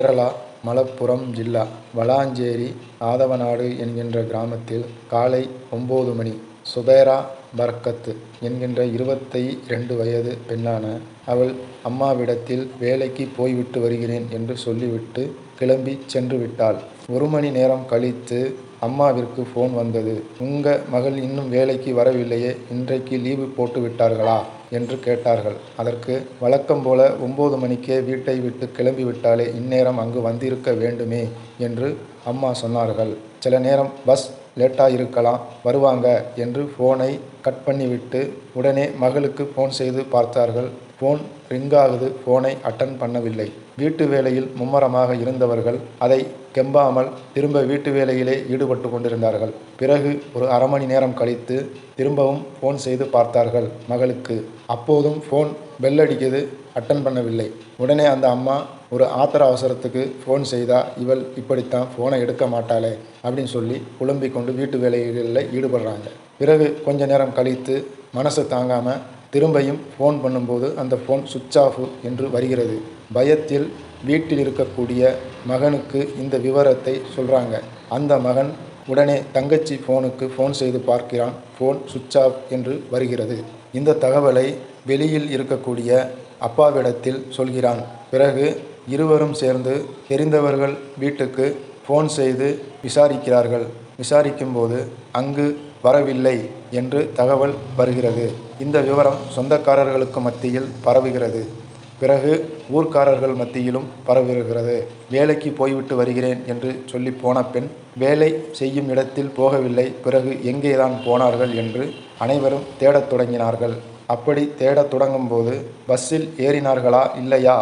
கேரளா மலப்புரம் ஜில்லா வலாஞ்சேரி ஆதவநாடு என்கின்ற கிராமத்தில் காலை 9 மணி சுபைரா பர்கத் என்கின்ற 22 வயது பெண்ணான அவள் அம்மாவிடத்தில் வேலைக்கு போய்விட்டு வருகிறேன் என்று சொல்லிவிட்டு கிளம்பி சென்று விட்டாள். 1 மணி நேரம் கழித்து அம்மாவிற்கு போன் வந்தது. உங்க மகள் இன்னும் வேலைக்கு வரவில்லையே, இன்றைக்கு லீவு போட்டு விட்டார்களா என்று கேட்டார்கள். அதற்கு வழக்கம் போல 9 மணிக்கே வீட்டை விட்டு கிளம்பி விட்டாலே, இந்நேரம் அங்கு வந்திருக்க வேண்டுமே என்று அம்மா சொன்னார்கள். சில நேரம் பஸ் லேட்டாயிருக்கலாம், வருவாங்க என்று போனை கட் பண்ணிவிட்டு உடனே மகளுக்கு போன் செய்து பார்த்தார்கள். போன் ரிங்காகுது, போனை அட்டன் பண்ணவில்லை. வீட்டு வேலையில் மும்மரமாக இருந்தவர்கள் அதை கெம்பாமல் திரும்ப வீட்டு வேலையிலே ஈடுபட்டு கொண்டிருந்தார்கள். பிறகு ஒரு அரை மணி நேரம் கழித்து திரும்பவும் போன் செய்து பார்த்தார்கள் மகளுக்கு. அப்போதும் போன் பெல் அடிக்குது, அட்டன் பண்ணவில்லை. உடனே அந்த அம்மா ஒரு ஆத்திர அவசரத்துக்கு போன் செய்தா, இவள் இப்படித்தான் போனை எடுக்க மாட்டாளே அப்படின்னு சொல்லி புலம்பிக் கொண்டு வீட்டு வேலைகளில் ஈடுபடுறாங்க. பிறகு கொஞ்ச நேரம் கழித்து மனசு தாங்காமல் திரும்பியும் ஃபோன் பண்ணும்போது அந்த ஃபோன் சுவிட்ச் ஆஃப் என்று வருகிறது. பயத்தில் வீட்டில் இருக்கக்கூடிய மகனுக்கு இந்த விவரத்தை சொல்கிறாங்க. அந்த மகன் உடனே தங்கச்சி ஃபோனுக்கு ஃபோன் செய்து பார்க்கிறான். ஃபோன் சுவிட்ச் ஆஃப் என்று வருகிறது. இந்த தகவலை வெளியில் இருக்கக்கூடிய அப்பாவிடத்தில் சொல்கிறான். பிறகு இருவரும் சேர்ந்து தெரிந்தவர்கள் வீட்டுக்கு ஃபோன் செய்து விசாரிக்கிறார்கள். விசாரிக்கும்போது அங்கு வரவில்லை என்று தகவல் வருகிறது. இந்த விவரம் சொந்தக்காரர்களுக்கு மத்தியில் பரவுகிறது. பிறகு ஊர்க்காரர்கள் மத்தியிலும் பரவுகிறது. வேலைக்கு போய்விட்டு வருகிறேன் என்று சொல்லி போன பெண் வேலை செய்யும் இடத்தில் போகவில்லை, பிறகு எங்கேதான் போனார்கள் என்று அனைவரும் தேடத் தொடங்கினார்கள். அப்படி தேடத் தொடங்கும்போது பஸ்ஸில் ஏறினார்களா இல்லையா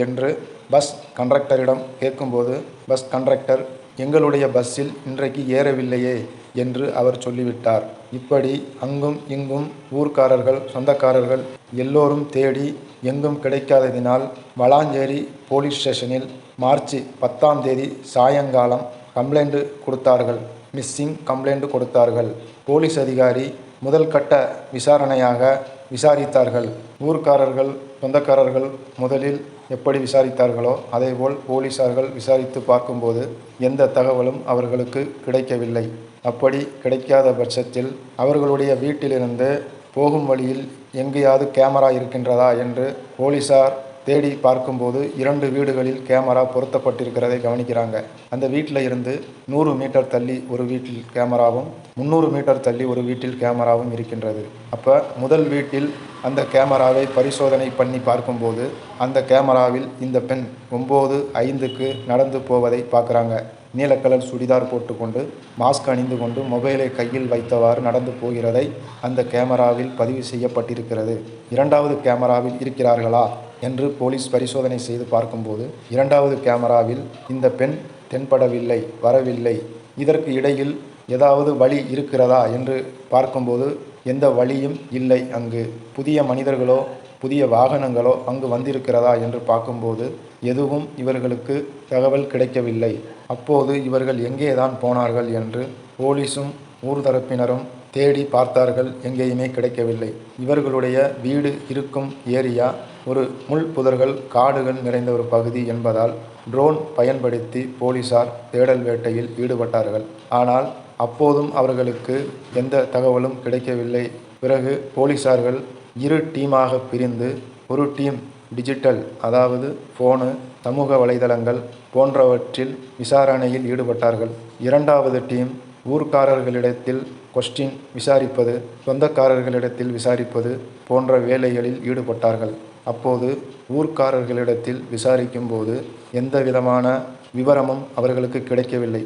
என்று பஸ் கண்டக்டரிடம் கேட்கும்போது பஸ் கண்டக்டர் எங்களுடைய பஸ்ஸில் இன்றைக்கு ஏறவில்லையே என்று அவர் சொல்லிவிட்டார். இப்படி அங்கும் இங்கும் ஊர்க்காரர்கள் சொந்தக்காரர்கள் எல்லோரும் தேடி எங்கும் கிடைக்காததினால் வலாஞ்சேரி போலீஸ் ஸ்டேஷனில் மார்ச் 10ஆம் தேதி சாயங்காலம் கம்ப்ளைண்ட் கொடுத்தார்கள். மிஸ்ஸிங் கம்ப்ளைண்ட் கொடுத்தார்கள். போலீஸ் அதிகாரி முதல் கட்ட விசாரணையாக விசாரித்தார்கள். ஊர்க்காரர்கள் சொந்தக்காரர்கள் முதலில் எப்படி விசாரித்தார்களோ அதேபோல் போலீசார்கள் விசாரித்து பார்க்கும்போது எந்த தகவலும் அவர்களுக்கு கிடைக்கவில்லை. அப்படி கிடைக்காத பட்சத்தில் அவர்களுடைய வீட்டிலிருந்து போகும் வழியில் எங்கேயாவது கேமரா இருக்கின்றதா என்று போலீசார் தேடி பார்க்கும்போது 2 வீடுகளில் கேமரா பொருத்தப்பட்டிருக்கிறதை கவனிக்கிறாங்க. அந்த வீட்டில் இருந்து 100 மீட்டர் தள்ளி ஒரு வீட்டில் கேமராவும் 300 மீட்டர் தள்ளி ஒரு வீட்டில் கேமராவும் இருக்கின்றது. அப்போ முதல் வீட்டில் அந்த கேமராவை பரிசோதனை பண்ணி பார்க்கும்போது அந்த கேமராவில் இந்த பெண் 9:05க்கு நடந்து போவதை பார்க்குறாங்க. நீலக்கலர் சுடிதார் போட்டுக்கொண்டு மாஸ்க் அணிந்து கொண்டு மொபைலை கையில் வைத்தவாறு நடந்து போகிறதை அந்த கேமராவில் பதிவு செய்யப்பட்டிருக்கிறது. 2வது கேமராவில் இருக்கிறார்களா என்று போலீஸ் பரிசோதனை செய்து பார்க்கும்போது 2வது கேமராவில் இந்த பெண் தென்படவில்லை, வரவில்லை. இதற்கு இடையில் ஏதாவது வழி இருக்கிறதா என்று பார்க்கும்போது எந்த வழியும் இல்லை. அங்கு புதிய மனிதர்களோ புதிய வாகனங்களோ அங்கு வந்திருக்கிறதா என்று பார்க்கும்போது எதுவும் இவர்களுக்கு தகவல் கிடைக்கவில்லை. அப்போது இவர்கள் எங்கேதான் போனார்கள் என்று போலீஸும் ஊர் தரப்பினரும் தேடி பார்த்தார்கள். எங்கேயுமே கிடைக்கவில்லை. இவர்களுடைய வீடு இருக்கும் ஏரியா ஒரு முள் புதர்கள் காடுகள் நிறைந்த ஒரு பகுதி என்பதால் ட்ரோன் பயன்படுத்தி போலீசார் தேடல் வேட்டையில் ஈடுபட்டார்கள். ஆனால் அப்போதும் அவர்களுக்கு எந்த தகவலும் கிடைக்கவில்லை. பிறகு போலீசார்கள் 2 டீமாக பிரிந்து ஒரு டீம் டிஜிட்டல், அதாவது ஃபோனு, சமூக வலைதளங்கள் போன்றவற்றில் விசாரணையில் ஈடுபட்டார்கள். 2வது டீம் ஊர்க்காரர்களிடத்தில் கொஸ்டின் விசாரிப்பது, சொந்தக்காரர்களிடத்தில் விசாரிப்பது போன்ற வேலைகளில் ஈடுபட்டார்கள். அப்போது ஊர்க்காரர்களிடத்தில் விசாரிக்கும்போது எந்த விதமான விவரமும் அவர்களுக்கு கிடைக்கவில்லை.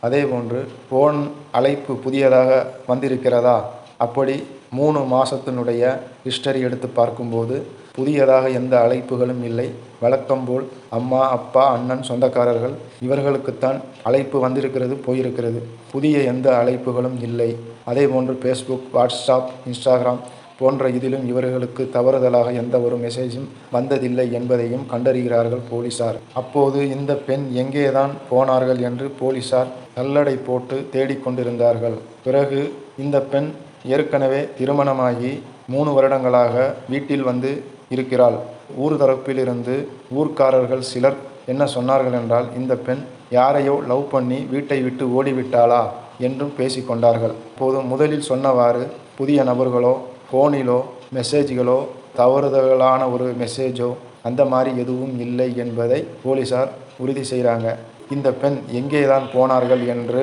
அதேபோன்று ஃபோன் அழைப்பு புதியதாக வந்திருக்கிறதா, அப்படி 3 மாதத்தினுடைய ஹிஸ்டரி எடுத்து பார்க்கும்போது புதியதாக எந்த அழைப்புகளும் இல்லை. வழக்கம்போல் அம்மா, அப்பா, அண்ணன், சொந்தக்காரர்கள் இவர்களுக்குத்தான் அழைப்பு வந்திருக்கிறது, போயிருக்கிறது. புதிய எந்த அழைப்புகளும் இல்லை. அதேபோன்று ஃபேஸ்புக், வாட்ஸ்அப், இன்ஸ்டாகிராம் போன்ற இதிலும் இவர்களுக்கு தவறுதலாக எந்த ஒரு மெசேஜும் வந்ததில்லை என்பதையும் கண்டறிகிறார்கள் போலீசார். அப்போது இந்த பெண் எங்கேதான் போனார்கள் என்று போலீசார் சல்லடை போட்டு தேடிக்கொண்டிருந்தார்கள். பிறகு இந்த பெண் ஏற்கனவே திருமணமாகி 3 வருடங்களாக வீட்டில் வந்து இருக்கிறாள். ஊர் தரப்பிலிருந்து ஊர்க்காரர்கள் சிலர் என்ன சொன்னார்கள் என்றால், இந்த பெண் யாரையோ லவ் பண்ணி வீட்டை விட்டு ஓடிவிட்டாளா என்றும் பேசிக்கொண்டார்கள். அப்போது முதலில் சொன்னவாறு புதிய நபர்களோ ஃபோனிலோ மெசேஜ்களோ தவறுதலான ஒரு மெசேஜோ அந்த மாதிரி எதுவும் இல்லை என்பதை போலீஸார் உறுதி செய்கிறாங்க. இந்த பெண் எங்கே தான் போனார்கள் என்று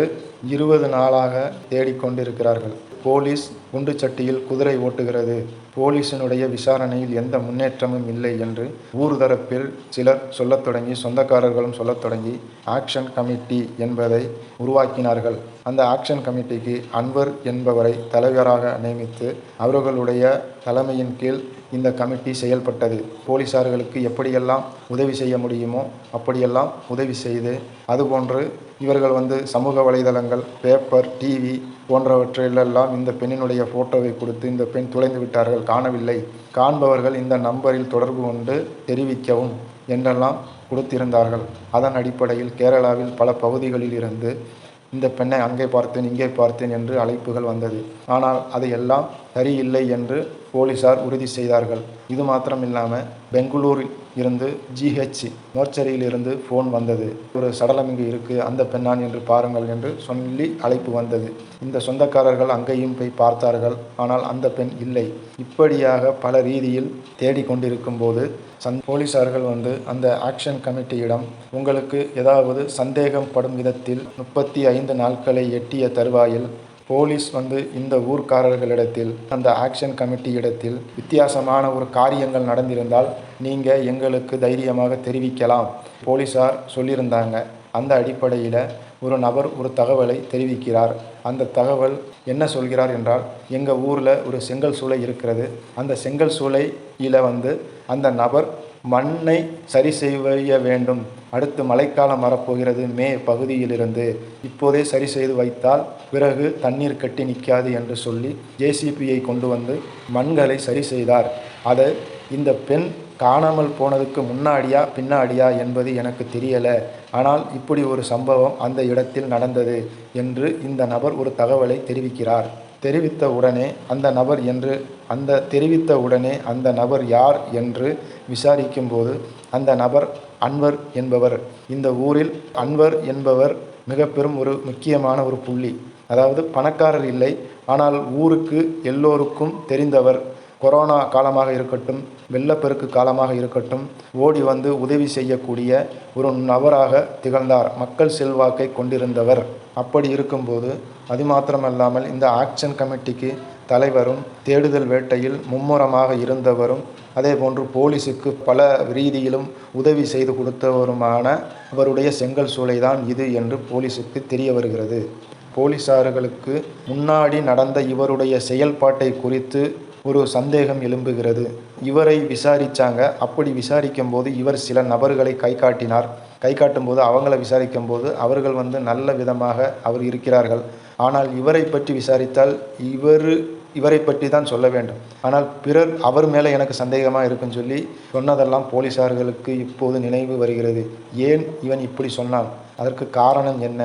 20 நாளாக தேடிக்கொண்டிருக்கிறார்கள். போலீஸ் குண்டுச்சட்டியில் குதிரை ஓட்டுகிறது. போலீசினுடைய விசாரணையில் எந்த முன்னேற்றமும் இல்லை என்று ஊர் தரப்பில் சிலர் சொல்லத் தொடங்கி, சொந்தக்காரர்களும் சொல்லத் தொடங்கி ஆக்ஷன் கமிட்டி என்பதை உருவாக்கினார்கள். அந்த ஆக்ஷன் கமிட்டிக்கு அன்வர் என்பவரை தலைவராக நியமித்து அவர்களுடைய தலைமையின் கீழ் இந்த கமிட்டி செயல்பட்டது. போலீஸார்களுக்கு எப்படியெல்லாம் உதவி செய்ய முடியுமோ அப்படியெல்லாம் உதவி செய்து, அதுபோன்று இவர்கள் சமூக வலைதளங்கள், பேப்பர், டிவி போன்றவற்றிலெல்லாம் இந்த பெண்ணினுடைய ஃபோட்டோவை கொடுத்து இந்த பெண் தொலைந்து விட்டார்கள், காணவில்லை, காண்பவர்கள் இந்த நம்பரில் தொடர்பு கொண்டு தெரிவிக்கவும் என்றெல்லாம் கொடுத்திருந்தார்கள். அதன் அடிப்படையில் கேரளாவில் பல பகுதிகளில் இருந்து இந்த பெண்ணை அங்கே பார்த்தேன் இங்கே பார்த்தேன் என்று அழைப்புகள் வந்தது. ஆனால் அதையெல்லாம் சரியில்லை என்று போலீஸார் உறுதி செய்தார்கள். இது மாத்திரம் இல்லாமல் பெங்களூரில் இருந்து GH மோர்ச்சரியில் இருந்து ஃபோன் வந்தது. ஒரு சடலம் இங்கு இருக்குது, அந்த பெண்ணான் என்று பாருங்கள் என்று சொல்லி அழைப்பு வந்தது. இந்த சொந்தக்காரர்கள் அங்கேயும் போய் பார்த்தார்கள். ஆனால் அந்த பெண் இல்லை. இப்படியாக பல ரீதியில் தேடிக்கொண்டிருக்கும் போது போலீஸார்கள் அந்த ஆக்ஷன் கமிட்டியிடம் உங்களுக்கு ஏதாவது சந்தேகம் படும் விதத்தில் 35 நாட்களை எட்டிய தருவாயில் போலீஸ் இந்த ஊர்க்காரர்களிடத்தில், அந்த ஆக்ஷன் கமிட்டி இடத்தில் வித்தியாசமான ஒரு காரியங்கள் நடந்திருந்தால் நீங்கள் எங்களுக்கு தைரியமாக தெரிவிக்கலாம் போலீஸார் சொல்லியிருந்தாங்க. அந்த அடிப்படையில் ஒரு நபர் ஒரு தகவலை தெரிவிக்கிறார். அந்த தகவல் என்ன சொல்கிறார் என்றால், எங்கள் ஊரில் ஒரு செங்கல் சூளை இருக்கிறது. அந்த செங்கல் சூளையில் அந்த நபர் மண்ணை சரி செய்ய வேண்டும். அடுத்து மழைக்காலம் வரப்போகிறது, மே பகுதியிலிருந்து இப்போதே சரி செய்து வைத்தால் பிறகு தண்ணீர் கட்டி நிற்காது என்று சொல்லி JCBயை கொண்டு மண்களை சரி செய்தார். அதை இந்த பெண் காணாமல் போனதுக்கு முன்னாடியா பின்னாடியா என்பது எனக்கு தெரியலை. ஆனால் இப்படி ஒரு சம்பவம் அந்த இடத்தில் நடந்தது என்று இந்த நபர் ஒரு தகவலை தெரிவிக்கிறார். தெரிவித்த உடனே அந்த நபர் யார் என்று விசாரிக்கும்போது அந்த நபர் அன்வர் என்பவர். இந்த ஊரில் அன்வர் என்பவர் மிக பெரும் ஒரு முக்கியமான ஒரு புள்ளி. அதாவது பணக்காரர் இல்லை, ஆனால் ஊருக்கு எல்லோருக்கும் தெரிந்தவர். கொரோனா காலமாக இருக்கட்டும், வெள்ளப்பெருக்கு காலமாக இருக்கட்டும், ஓடி உதவி செய்யக்கூடிய ஒரு நபராக திகழ்ந்தார். மக்கள் செல்வாக்கை கொண்டிருந்தவர். அப்படி இருக்கும்போது அது மாத்திரமல்லாமல் இந்த ஆக்ஷன் கமிட்டிக்கு தலைவரும், தேடுதல் வேட்டையில் மும்முரமாக இருந்தவரும், அதே போன்று போலீஸுக்கு பல ரீதியிலும் உதவி செய்து கொடுத்தவருமான அவருடைய செங்கல் சூளை தான் இது என்று போலீஸுக்கு தெரிய வருகிறது. போலீஸார்களுக்கு முன்னாடி நடந்த இவருடைய செயல்பாட்டை குறித்து ஒரு சந்தேகம் எழும்புகிறது. இவரை விசாரித்தாங்க. அப்படி விசாரிக்கும் போது இவர் சில நபர்களை கை காட்டும் போது அவங்கள விசாரிக்கும் போது அவர்கள் நல்ல விதமாக அவர் இருக்கிறார்கள். ஆனால் இவரை பற்றி விசாரித்தால் இவரை பற்றி தான் சொல்ல வேண்டும். ஆனால் பிறர் அவர் மேலே எனக்கு சந்தேகமாக இருக்குன்னு சொல்லி சொன்னதெல்லாம் போலீஸார்களுக்கு இப்போது நினைவு வருகிறது. ஏன் இவன் இப்படி சொன்னான், அதற்கு காரணம் என்ன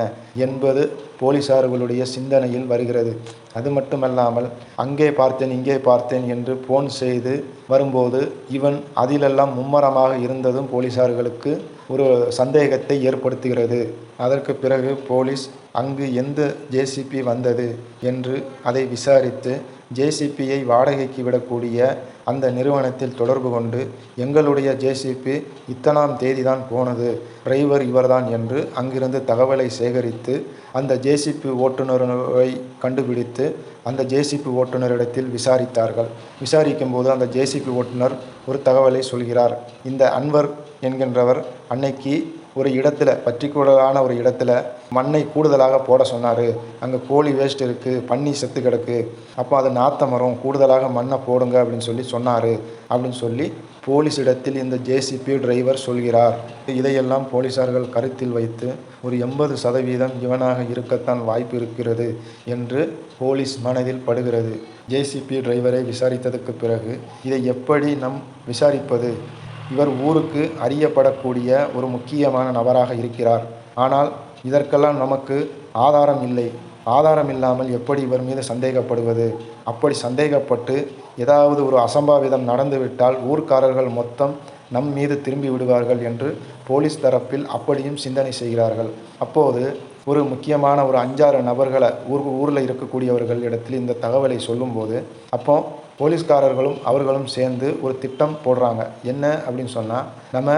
என்பது போலீஸார்களுடைய சிந்தனையில் வருகிறது. அது மட்டுமல்லாமல் அங்கே பார்த்தேன் இங்கே பார்த்தேன் என்று போன் செய்து வரும்போது இவன் அதிலெல்லாம் மும்மரமாக இருந்ததும் போலீஸார்களுக்கு ஒரு சந்தேகத்தை ஏற்படுத்துகிறது. அதற்கு பிறகு போலீஸ் அங்கு எந்த JCB வந்தது என்று அதை விசாரித்து JCBயை வாடகைக்கு விடக்கூடிய அந்த நிறுவனத்தில் தொடர்பு கொண்டு, எங்களுடைய JCB இத்தனாம் தேதி தான் போனது, டிரைவர் இவர்தான் என்று அங்கிருந்து தகவலை சேகரித்து அந்த JCB ஓட்டுநரை கண்டுபிடித்து அந்த JCB ஓட்டுநரிடத்தில் விசாரித்தார்கள். விசாரிக்கும் போது அந்த JCB ஓட்டுநர் ஒரு தகவலை சொல்கிறார். இந்த அன்வர் என்கின்றவர் அன்னைக்கு ஒரு இடத்துல, பர்டிகுலரான ஒரு இடத்துல மண்ணை கூடுதலாக போட சொன்னார். அங்கே கோழி வேஸ்ட் இருக்குது, பன்னி செத்து கிடக்கு, அப்போ அது நாற்றம் வரும், கூடுதலாக மண்ணை போடுங்க அப்படின்னு சொன்னார் அப்படின்னு சொல்லி போலீஸிடத்தில் இந்த JCB டிரைவர் சொல்கிறார். இதையெல்லாம் போலீஸார்கள் கருத்தில் வைத்து ஒரு 80% இவனாக இருக்கத்தான் வாய்ப்பு இருக்கிறது என்று போலீஸ் மனதில் படுகிறது. JCB டிரைவரை விசாரித்ததுக்கு பிறகு இதை எப்படி விசாரிப்பது? இவர் ஊருக்கு அறியப்படக்கூடிய ஒரு முக்கியமான நபராக இருக்கிறார். ஆனால் இதற்கெல்லாம் நமக்கு ஆதாரம் இல்லை. ஆதாரம் இல்லாமல் எப்படி இவர் மீது சந்தேகப்படுவது? அப்படி சந்தேகப்பட்டு ஏதாவது ஒரு அசம்பாவிதம் நடந்துவிட்டால் ஊர்க்காரர்கள் மொத்தம் நம் மீது திரும்பி விடுவார்கள் என்று போலீஸ் தரப்பில் அப்படியும் சிந்தனை செய்கிறார்கள். அப்போது ஒரு முக்கியமான ஒரு 5-6 நபர்களை ஊரில் இருக்கக்கூடியவர்கள் இடத்தில் இந்த தகவலை சொல்லும்போது, அப்போ போலீஸ்காரர்களும் அவர்களும் சேர்ந்து ஒரு திட்டம் போடுறாங்க. என்ன அப்படின்னு சொன்னால், நம்ம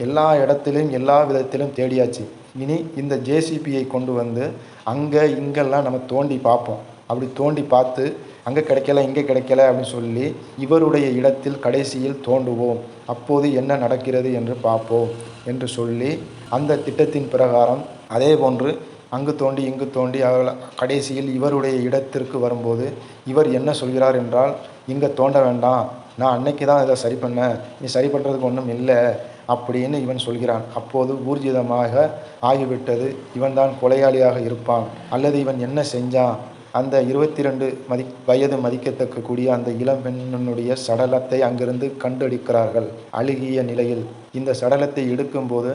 எல்லா இடத்திலும் எல்லா விதத்திலும் தேடியாச்சு, இனி இந்த ஜேசிபியை கொண்டு வந்து அங்கே இங்கெல்லாம் நம்ம தோண்டி பார்ப்போம். அப்படி தோண்டி பார்த்து அங்கே கிடைக்கல இங்கே கிடைக்கல அப்படின்னு சொல்லி இவருடைய இடத்தில் கடைசியில் தோண்டுவோம், அப்போது என்ன நடக்கிறது என்று பார்ப்போம் என்று சொல்லி அந்த திட்டத்தின் பிரகாரம் அதே போன்று அங்கு தோண்டி இங்கு தோண்டி கடைசியில் இவருடைய இடத்திற்கு வரும்போது இவர் என்ன சொல்கிறார் என்றால், இங்கே தோண்ட வேண்டாம், நான் அன்னைக்கு தான் இதை சரி பண்ணேன், நீ சரி பண்ணுறதுக்கு ஒன்றும் இல்லை அப்படின்னு இவன் சொல்கிறான். அப்போது ஊர்ஜிதமாக ஆகிவிட்டது, இவன்தான் கொலையாளியாக இருப்பான், அல்லது இவன் என்ன செஞ்சான். அந்த 22 வயது மதிக்கத்தக்க கூடிய அந்த இளம் பெண்ணினுடைய சடலத்தை அங்கிருந்து கண்டெடுக்கிறார்கள் அழுகிய நிலையில். இந்த சடலத்தை எடுக்கும்போது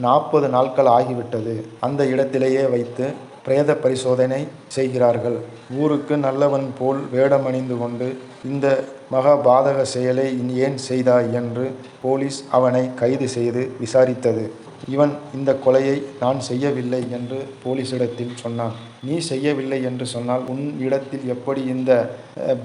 40 நாட்கள் ஆகிவிட்டது. அந்த இடத்திலேயே வைத்து பிரேத பரிசோதனை செய்கிறார்கள். ஊருக்கு நல்லவன் போல் வேடமணிந்து கொண்டு இந்த மகா பாதக செயலை ஏன் செய்தாய் என்று போலீஸ் அவனை கைது செய்து விசாரித்தது. இவன் இந்த கொலையை நான் செய்யவில்லை என்று போலீஸிடத்தில் சொன்னான். நீ செய்யவில்லை என்று சொன்னால் உன் இடத்தில் எப்படி இந்த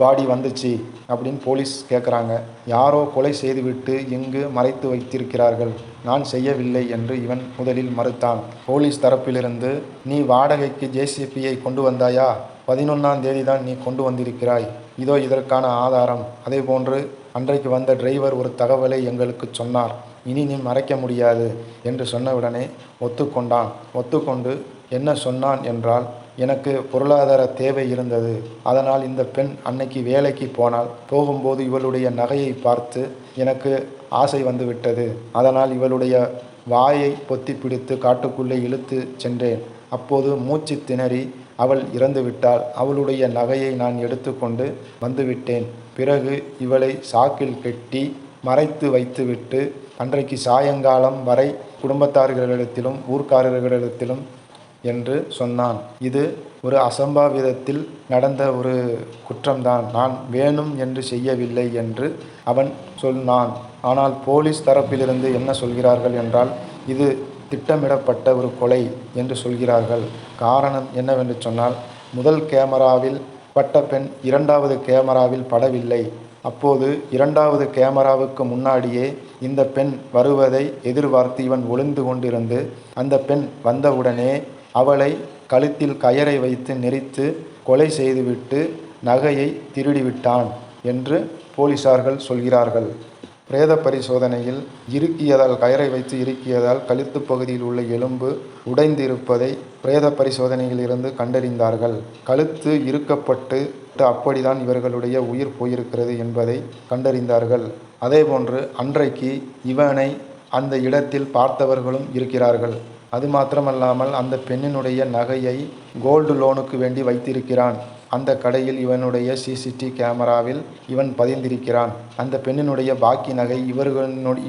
பாடி வந்துச்சு அப்படின்னு போலீஸ் கேட்குறாங்க. யாரோ கொலை செய்துவிட்டு இங்கு மறைத்து வைத்திருக்கிறார்கள், நான் செய்யவில்லை என்று இவன் முதலில் மறுத்தான். போலீஸ் தரப்பிலிருந்து, நீ வாடகைக்கு ஜேசிபியை கொண்டு வந்தாயா, 11ஆம் தேதி தான் நீ கொண்டு வந்திருக்கிறாய், இதோ இதற்கான ஆதாரம், அதே போன்று அன்றைக்கு வந்த டிரைவர் ஒரு தகவலை எங்களுக்கு சொன்னார், இனி நீ மறைக்க முடியாது என்று சொன்னவுடனே ஒத்துக்கொண்டான். ஒத்துக்கொண்டு என்ன சொன்னான் என்றால், எனக்கு பொருளாதார தேவை இருந்தது, அதனால் இந்த பெண் அன்னைக்கு வேலைக்கு போகும்போது இவளுடைய நகையை பார்த்து எனக்கு ஆசை வந்துவிட்டது, அதனால் இவளுடைய வாயை பொத்தி பிடித்து காட்டுக்குள்ளே இழுத்து சென்றேன். அப்போது மூச்சு திணறி அவள் இறந்துவிட்டாள். அவளுடைய நகையை நான் எடுத்துக்கொண்டு வந்துவிட்டேன். பிறகு இவளை சாக்கில் கட்டி மறைத்து வைத்துவிட்டு அன்றைக்கு சாயங்காலம் வரை குடும்பத்தார்களிடத்திலும் ஊர்க்காரர்களிடத்திலும் என்று சொன்னான். இது ஒரு அசம்பாவிதத்தில் நடந்த ஒரு குற்றம்தான், நான் வேணும் என்று செய்யவில்லை என்று அவன் சொன்னான். ஆனால் போலீஸ் தரப்பிலிருந்து என்ன சொல்கிறார்கள் என்றால், இது திட்டமிடப்பட்ட ஒரு கொலை என்று சொல்கிறார்கள். காரணம் என்னவென்று சொன்னால், முதல் கேமராவில் பட்ட பெண் 2வது கேமராவில் படவில்லை. அப்போது 2வது கேமராவுக்கு முன்னாடியே இந்த பெண் வருவதை எதிர்பார்த்து இவன் ஒளிந்து கொண்டிருந்து, அந்த பெண் வந்தவுடனே அவளை கழுத்தில் கயரை வைத்து நெரித்து கொலை செய்துவிட்டு நகையை திருடிவிட்டான் என்று போலீசார்கள் சொல்கிறார்கள். பிரேத பரிசோதனையில் கயரை வைத்து இறுக்கியதால் கழுத்து பகுதியில் உள்ள எலும்பு உடைந்திருப்பதை பிரேத பரிசோதனையில் இருந்து கண்டறிந்தார்கள். கழுத்து இறுக்கப்பட்டு அப்படிதான் இவர்களுடைய உயிர் போயிருக்கிறது என்பதை கண்டறிந்தார்கள். அதேபோன்று அன்றைக்கு இவனை அந்த இடத்தில் பார்த்தவர்களும் இருக்கிறார்கள். அது மாத்திரமல்லாமல் அந்த பெண்ணினுடைய நகையை கோல்டு லோனுக்கு வேண்டி வைத்திருக்கிறான். அந்த கடையில் இவனுடைய சிசிடிவி கேமராவில் இவன் பதிந்திருக்கிறான். அந்த பெண்ணினுடைய பாக்கி நகை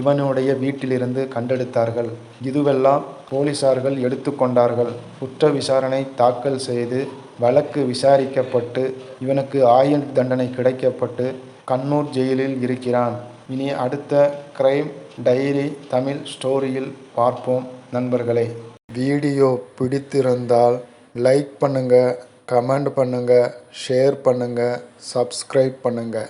இவனுடைய வீட்டிலிருந்து கண்டெடுத்தார்கள். இதுவெல்லாம் போலீசார்கள் எடுத்துக்கொண்டார்கள். குற்ற விசாரணை தாக்கல் செய்து வழக்கு விசாரிக்கப்பட்டு இவனுக்கு ஆயுள் தண்டனை கிடைக்கப்பட்டு கண்ணூர் ஜெயிலில் இருக்கிறான். இனி அடுத்த கிரைம் டைரி தமிழ் ஸ்டோரியில் பார்ப்போம் நண்பர்களே. வீடியோ பிடித்திருந்தால் லைக் பண்ணுங்கள், கமெண்ட் பண்ணுங்கள், ஷேர் பண்ணுங்கள், சப்ஸ்கிரைப் பண்ணுங்கள்.